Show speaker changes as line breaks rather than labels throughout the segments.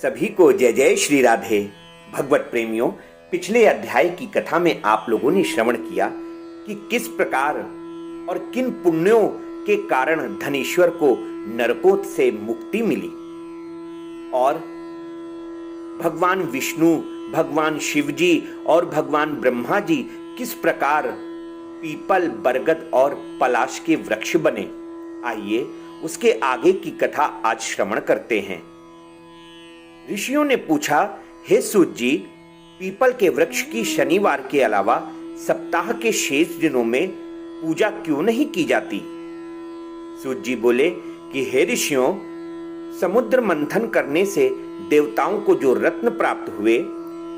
सभी को जय जय श्री राधे। भगवत प्रेमियों, पिछले अध्याय की कथा में आप लोगों ने श्रवण किया कि किस प्रकार और किन पुण्यों के कारण धनेश्वर को नरकों से मुक्ति मिली और भगवान विष्णु, भगवान शिव जी और भगवान ब्रह्मा जी किस प्रकार पीपल, बरगद और पलाश के वृक्ष बने। आइए उसके आगे की कथा आज श्रवण करते हैं। ऋषियों ने पूछा, हे सूत जी, पीपल के वृक्ष की शनिवार के अलावा सप्ताह के शेष दिनों में पूजा क्यों नहीं की जाती? सूत जी बोले कि हे ऋषियों, समुद्र मंथन करने से देवताओं को जो रत्न प्राप्त हुए,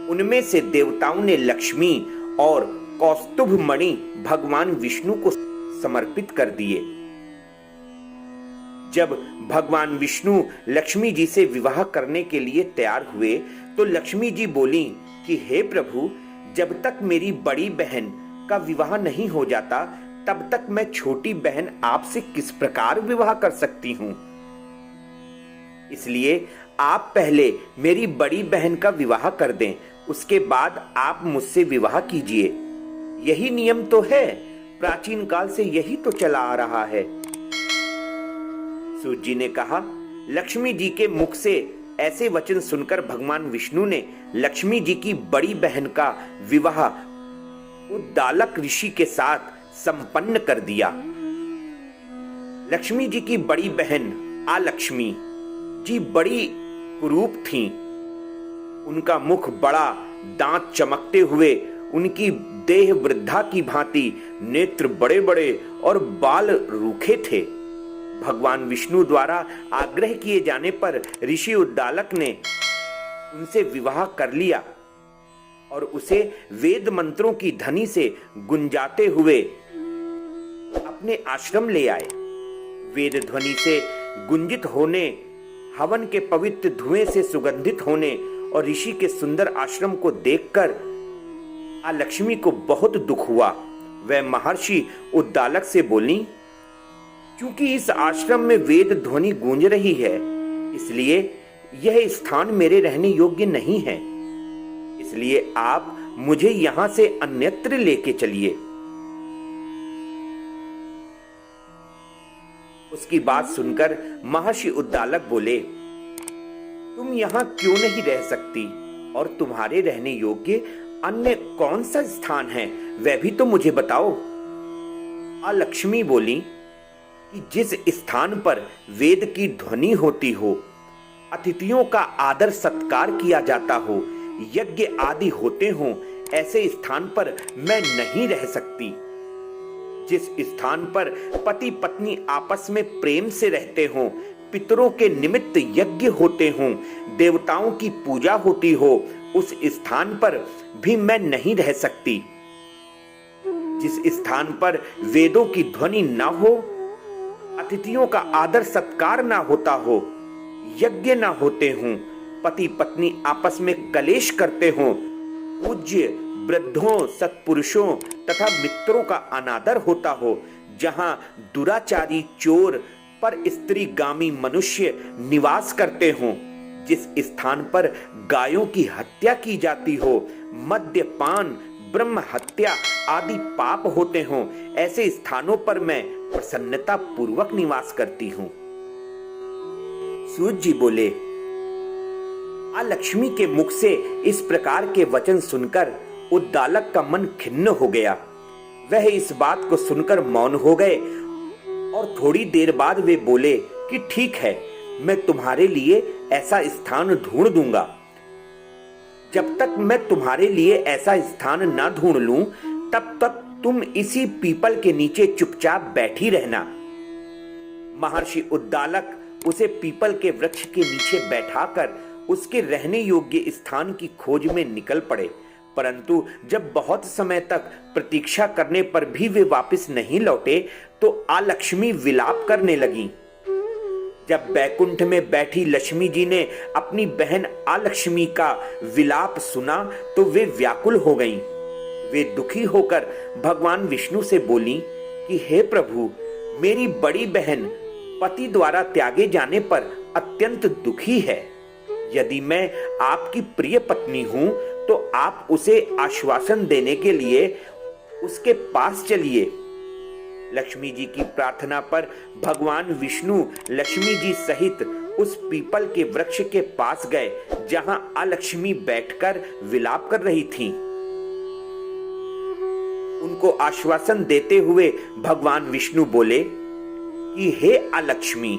उनमें से देवताओं ने लक्ष्मी और कौस्तुभ मणि भगवान विष्णु को समर्पित कर दिए। जब भगवान विष्णु लक्ष्मी जी से विवाह करने के लिए तैयार हुए तो लक्ष्मी जी बोली कि हे प्रभु, जब तक मेरी बड़ी बहन का विवाह नहीं हो जाता तब तक मैं छोटी बहन आपसे किस प्रकार विवाह कर सकती हूं। इसलिए आप पहले मेरी बड़ी बहन का विवाह कर दें, उसके बाद आप मुझसे विवाह कीजिए। यही नियम तो है, प्राचीन काल से यही तो चला आ रहा है। सूत जी ने कहा, लक्ष्मी जी के मुख से ऐसे वचन सुनकर भगवान विष्णु ने लक्ष्मी जी की बड़ी बहन का विवाह उद्दालक ऋषि के साथ संपन्न कर दिया। लक्ष्मी जी की बड़ी बहन आलक्ष्मी जी बड़ी कुरूप थीं। उनका मुख बड़ा, दांत चमकते हुए, उनकी देह वृद्धा की भांति, नेत्र बड़े बड़े और बाल रूखे थे। भगवान विष्णु द्वारा आग्रह किए जाने पर ऋषि उद्दालक ने उनसे विवाह कर लिया और उसे वेद मंत्रों की ध्वनि से गुंजाते हुए अपने आश्रम ले आए। वेद ध्वनि से गुंजित होने, हवन के पवित्र धुएं से सुगंधित होने और ऋषि के सुंदर आश्रम को देखकर लक्ष्मी को बहुत दुख हुआ। वह महर्षि उद्दालक से बोली, क्योंकि इस आश्रम में वेद ध्वनि गूंज रही है, इसलिए यह स्थान मेरे रहने योग्य नहीं है। इसलिए आप मुझे यहां से अन्यत्र लेके चलिए। उसकी बात सुनकर महर्षि उद्दालक बोले, तुम यहां क्यों नहीं रह सकती और तुम्हारे रहने योग्य अन्य कौन सा स्थान है, वह भी तो मुझे बताओ। लक्ष्मी बोली कि जिस स्थान पर वेद की ध्वनि होती हो, अतिथियों का आदर सत्कार किया जाता हो, यज्ञ आदि होते हों, ऐसे स्थान पर मैं नहीं रह सकती। जिस स्थान पर पति पत्नी आपस में प्रेम से रहते हों, पितरों के निमित्त यज्ञ होते हों, देवताओं की पूजा होती हो, उस स्थान पर भी मैं नहीं रह सकती। जिस स्थान पर वेदों की ध्वनि न हो, अतिथियों का आदर सत्कार ना होता हो, यज्ञ ना होते हों, पति पत्नी आपस में कलेश करते हों, पूज्य वृद्धों, सत्पुरुषों तथा मित्रों का अनादर होता हो, जहां दुराचारी, चोर, पर स्त्रीगामी मनुष्य निवास करते हों, जिस स्थान पर गायों की हत्या की जाती हो, मद्यपान, ब्रह्म हत्या आदि पाप होते हों, ऐसे स्थानों पर मैं प्रसन्नता पूर्वक निवास करती हूं। सूत जी बोले, लक्ष्मी के मुख से इस प्रकार के वचन सुनकर उद्दालक का मन खिन्न हो गया। वह इस बात को सुनकर मौन हो गए और थोड़ी देर बाद वे बोले कि ठीक है, मैं तुम्हारे लिए ऐसा स्थान ढूंढ दूंगा। जब तक मैं तुम्हारे लिए ऐसा स्थान ना ढूंढ लूं, तब तक तुम इसी पीपल के नीचे चुपचाप बैठी रहना। महर्षि उद्दालक उसे पीपल के वृक्ष के नीचे बैठाकर उसके रहने योग्य स्थान की खोज में निकल पड़े। परंतु जब बहुत समय तक प्रतीक्षा करने पर भी वे वापस नहीं लौटे तो लक्ष्मी विलाप करने लगी। जब बैकुंठ में बैठी लक्ष्मी जी ने अपनी बहन लक्ष्मी का विलाप सुना तो वे व्याकुल हो गईं। वे दुखी होकर भगवान विष्णु से बोली कि हे प्रभु, मेरी बड़ी बहन पति द्वारा त्यागे जाने पर अत्यंत दुखी है। यदि मैं आपकी प्रिय पत्नी हूं तो आप उसे आश्वासन देने के लिए उसके पास चलिए। लक्ष्मी जी की प्रार्थना पर भगवान विष्णु लक्ष्मी जी सहित उस पीपल के वृक्ष के पास गए जहां अलक्ष्मी बैठकर विलाप कर रही थीं। उनको आश्वासन देते हुए भगवान विष्णु बोले कि हे अलक्ष्मी,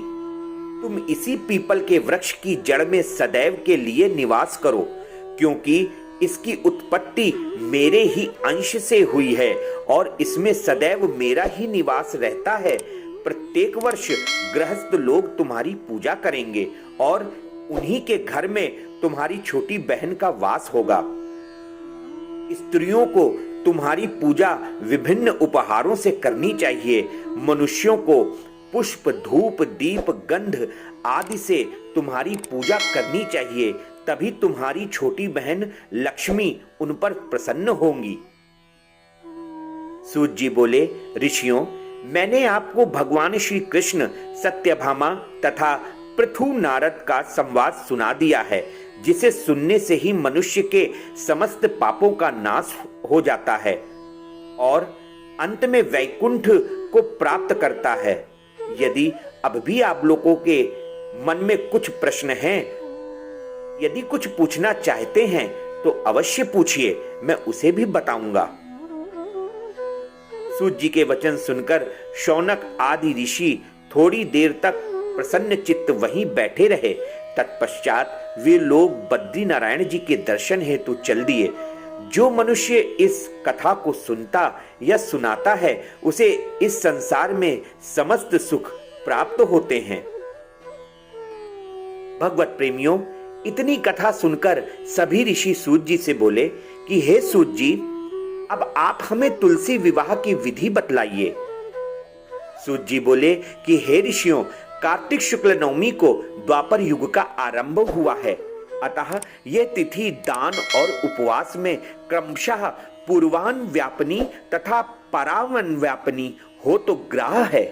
तुम इसी पीपल के वृक्ष की जड़ में सदैव के लिए निवास करो, क्योंकि इसकी उत्पत्ति मेरे ही अंश से हुई है और इसमें सदैव मेरा ही निवास रहता है। प्रत्येक वर्ष गृहस्थ लोग तुम्हारी पूजा करेंगे और उन्हीं के घर में तुम्हारी छोटी बहन का वास होगा। स्त्रियों को तुम्हारी पूजा विभिन्न उपहारों से करनी चाहिए। मनुष्यों को पुष्प, धूप, दीप, गंध आदि से तुम्हारी पूजा करनी चाहिए, तभी तुम्हारी छोटी बहन लक्ष्मी उन पर प्रसन्न होंगी। सूत जी बोले, ऋषियों, मैंने आपको भगवान श्री कृष्ण, सत्यभामा तथा पृथु नारद का संवाद सुना दिया है, जिसे सुनने से ही मनुष्य के समस्त पापों का नाश हो जाता है और अंत में वैकुंठ को प्राप्त करता है। यदि अब भी आप लोगों के मन में कुछ प्रश्न हैं, यदि कुछ पूछना चाहते हैं तो अवश्य पूछिए, मैं उसे भी बताऊंगा। सूत जी के वचन सुनकर शौनक आदि ऋषि थोड़ी देर तक प्रसन्न चित्त वहीं बैठे रहे। तत्पश्चात वे लोग बद्री नारायण जी के दर्शन हेतु चल दिए। जो मनुष्य इस कथा को सुनता या सुनाता है उसे इस संसार में समस्त सुख प्राप्त होते हैं। भगवत प्रेमियों, इतनी कथा सुनकर सभी ऋषि सूत जी से बोले कि हे सूत जी, अब आप हमें तुलसी विवाह की विधि बतलाइए। सूत जी बोले कि हे ऋषियों, कार्तिक शुक्ल नवमी को द्वापर युग का आरंभ हुआ है, अतः यह तिथि दान और उपवास में क्रमशः पूर्वान व्यापनी तथा परावन व्यापनी हो तो ग्राह है।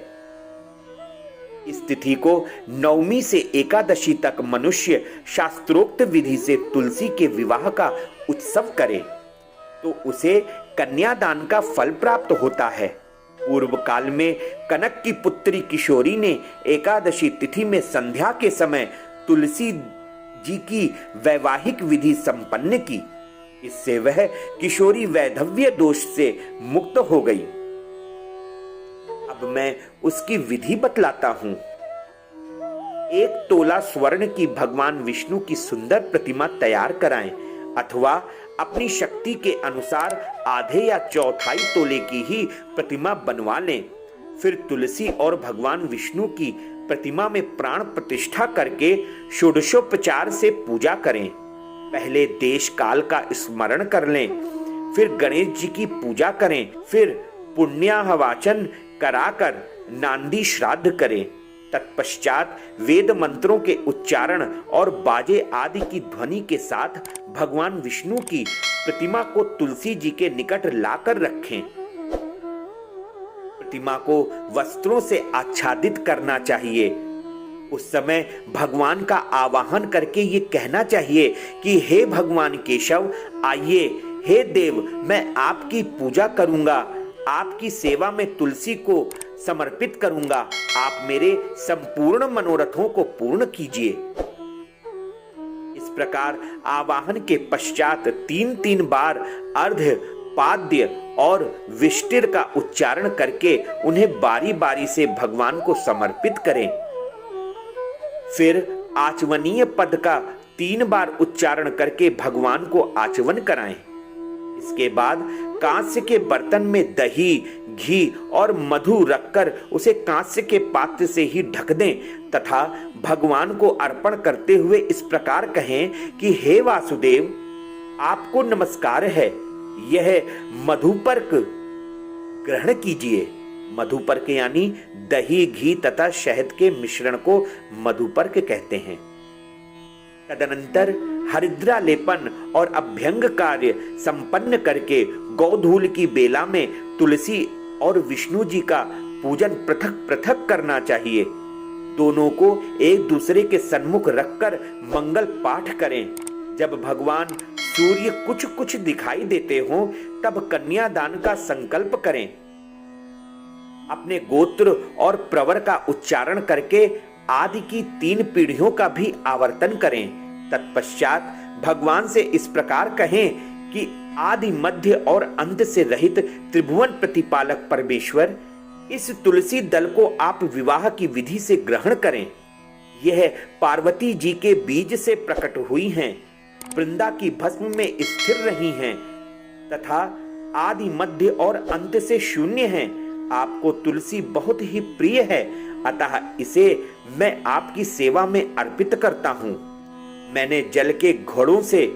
इस तिथि को नवमी से एकादशी तक मनुष्य शास्त्रोक्त विधि से तुलसी के विवाह का उत्सव करे तो उसे कन्यादान का फल प्राप्त होता है। पूर्व काल में कनक की पुत्री किशोरी ने एकादशी तिथि में संध्या के समय तुलसी जी की वैवाहिक विधि संपन्न की। इससे वह किशोरी वैधव्य दोष से मुक्त हो गई। अब मैं उसकी विधि बतलाता हूं। 1 तोला स्वर्ण की भगवान विष्णु की सुंदर प्रतिमा तैयार कराएं अथवा अपनी शक्ति के अनुसार आधे या चौथाई तोले की ही प्रतिमा बनवा लें। फिर तुलसी और भगवान विष्णु की प्रतिमा में प्राण प्रतिष्ठा करके षोडशोपचार से पूजा करें। पहले देश काल का स्मरण कर लें, फिर गणेश जी की पूजा करें, फिर पुण्याहवाचन कराकर नांदी श्राद्ध करें। तत्पश्चात वेद मंत्रों के उच्चारण और बाजे आदि की ध्वनि के साथ भगवान विष्णु की प्रतिमा को तुलसी जी के निकट लाकर रखें। प्रतिमा को वस्त्रों से आच्छादित करना चाहिए। उस समय भगवान का आवाहन करके ये कहना चाहिए कि हे भगवान केशव, आइए, हे देव, मैं आपकी पूजा करूंगा, आपकी सेवा में तुलसी को समर्पित करूंगा, आप मेरे संपूर्ण मनोरथों को पूर्ण कीजिए। इस प्रकार आवाहन के पश्चात 3-3 बार अर्घ्य, पाद्य और विष्टिर का उच्चारण करके उन्हें बारी बारी से भगवान को समर्पित करें। फिर आचमनीय पद का 3 बार उच्चारण करके भगवान को आचमन कराएं। इसके बाद कांस्य के बर्तन में दही, घी और मधु रखकर उसे कांस्य के पात्र से ही ढक दें तथा भगवान को अर्पण करते हुए इस प्रकार कहें कि हे वासुदेव, आपको नमस्कार है, यह मधुपर्क ग्रहण कीजिए। मधुपर्क यानी दही, घी तथा शहद के मिश्रण को मधुपर्क कहते हैं। तदनंतर हरिद्रा लेपन और अभ्यंग कार्य संपन्न करके गौधूल की बेला में तुलसी और विष्णु जी का पूजन पृथक पृथक करना चाहिए। दोनों को एक दूसरे के सन्मुख रखकर मंगल पाठ करें। जब भगवान सूर्य कुछ कुछ दिखाई देते हो तब कन्यादान का संकल्प करें। अपने गोत्र और प्रवर का उच्चारण करके आदि की 3 पीढ़ियों का भी आवर्तन करें। तत्पश्चात भगवान से इस प्रकार कहें कि आदि मध्य और अंत से रहित त्रिभुवन प्रतिपालक परमेश्वर, इस तुलसी दल को आप विवाह की विधि से ग्रहण करें। यह पार्वती जी के बीज से प्रकट हुई हैं, वृंदा की भस्म में स्थिर रही हैं तथा आदि मध्य और अंत से शून्य हैं। आपको तुलसी बहुत ही प्रिय है, अतः इसे मैं आपकी सेवा में अर्पित करता हूँ। मैंने जल के घड़ों से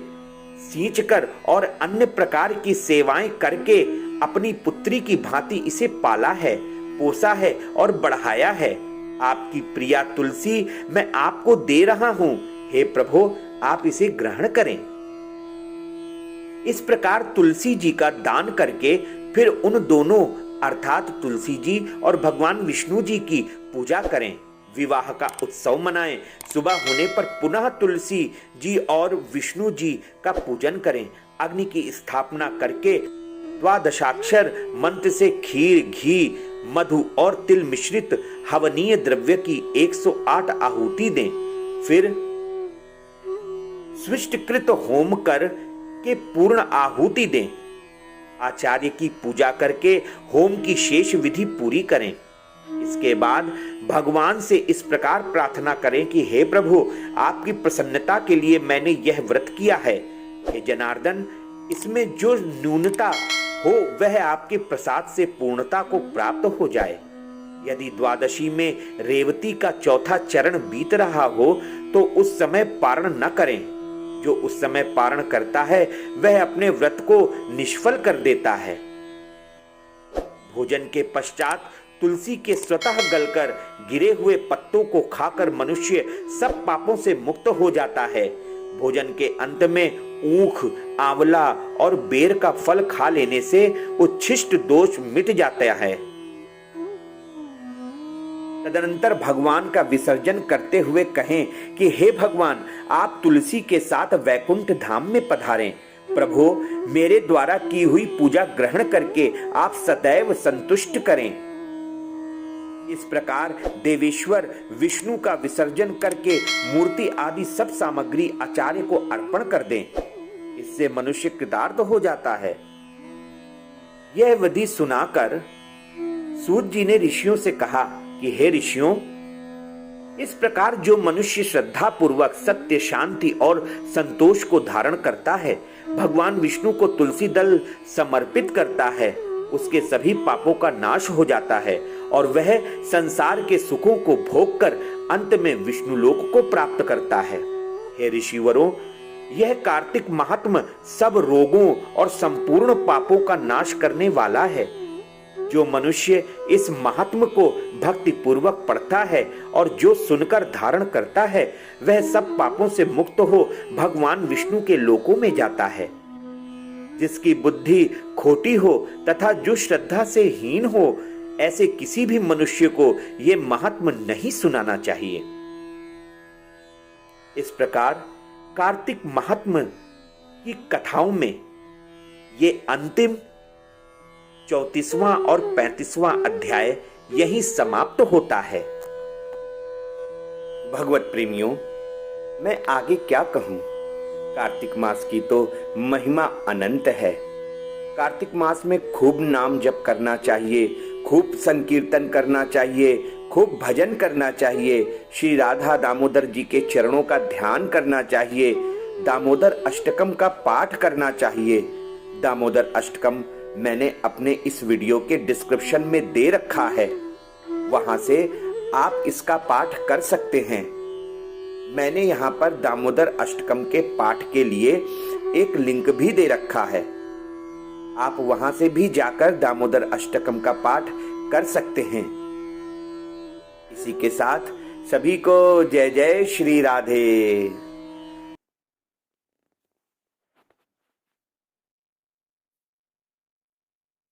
सींचकर और अन्य प्रकार की सेवाएं करके अपनी पुत्री की भांति इसे पाला है, पोसा है और बढ़ाया है। आपकी प्रिया तुलसी मैं आपको दे रहा हूँ। हे प्रभु, आप इसे ग्रहण करें। इस प्रकार तुलसी जी का दान करके फिर उन दोनों अर्थात तुलसी जी और भगवान विष्णु जी की पूजा करें, विवाह का उत्सव मनाएं। सुबह होने पर पुनः तुलसी जी और विष्णु जी का पूजन करें। अग्नि की स्थापना करके द्वादशाक्षर मंत्र से खीर, घी, मधु और तिल मिश्रित हवनीय द्रव्य की 108 आहुति दें। फिर स्विष्टकृत होम कर के पूर्ण आहुति दें। आचार्य की पूजा करके होम की शेष विधि पूरी करें। इसके बाद भगवान से इस प्रकार प्रार्थना करें कि हे प्रभु, आपकी प्रसन्नता के लिए मैंने यह व्रत किया है। हे जनार्दन, इसमें जो न्यूनता हो वह आपके प्रसाद से पूर्णता को प्राप्त हो जाए। यदि द्वादशी में रेवती का चौथा चरण बीत रहा हो तो उस समय पारण न करें। जो उस समय पारण करता है वह अपने व्रत को निष्फल कर देता है। भोजन के पश्चात तुलसी के स्वतः गलकर गिरे हुए पत्तों को खाकर मनुष्य सब पापों से मुक्त हो जाता है। भोजन के अंत में ऊख, आंवला और बेर का फल खा लेने से उच्छिष्ट दोष मिट जाता है। तदनंतर भगवान का विसर्जन करते हुए कहें कि हे भगवान, आप तुलसी के साथ वैकुंठ धाम में पधारें। प्रभु, मेरे द्वारा की हुई पूजा ग्रहण करके आप सदैव संतुष्ट करें। इस प्रकार देवेश्वर विष्णु का विसर्जन करके मूर्ति आदि सब सामग्री आचार्य को अर्पण कर दें। इससे मनुष्य कृतार्थ हो जाता है। यह विधि सुनाकर सूत जी ने ऋषियों से कहा कि हे ऋषियों, इस प्रकार जो मनुष्य श्रद्धा पूर्वक सत्य, शांति और संतोष को धारण करता है, भगवान विष्णु को तुलसी दल समर्पित करता है, उसके सभी पापों का नाश हो जाता है और वह संसार के सुखों को भोगकर अंत में विष्णु लोक को प्राप्त करता है। हे ऋषिवरों, यह कार्तिक महात्म सब रोगों और संपूर्ण पापों का नाश करने वाला है। जो मनुष्य इस महात्म को भक्ति पूर्वक पढ़ता है और जो सुनकर धारण करता है, वह सब पापों से मुक्त हो भगवान विष्णु के लोकों में जाता है। जिसकी बुद्धि खोटी हो तथा जो श्रद्धा से हीन हो, ऐसे किसी भी मनुष्य को यह महात्म नहीं सुनाना चाहिए। इस प्रकार कार्तिक महात्म की कथाओं में ये अंतिम 34वां और 35वां अध्याय यही समाप्त होता है। भगवत प्रेमियों, मैं आगे क्या कहूं? कार्तिक मास की तो महिमा अनंत है। कार्तिक मास में खूब नाम जप करना चाहिए, खूब संकीर्तन करना चाहिए, खूब भजन करना चाहिए, श्री राधा दामोदर जी के चरणों का ध्यान करना चाहिए, दामोदर अष्टकम का पाठ करना चाहिए। दामोदर अष्टकम मैंने अपने इस वीडियो के डिस्क्रिप्शन में दे रखा है, वहां से आप इसका पाठ कर सकते हैं। मैंने यहाँ पर दामोदर अष्टकम के पाठ के लिए एक लिंक भी दे रखा है, आप वहां से भी जाकर दामोदर अष्टकम का पाठ कर सकते हैं। इसी के साथ सभी को जय जय श्री राधे।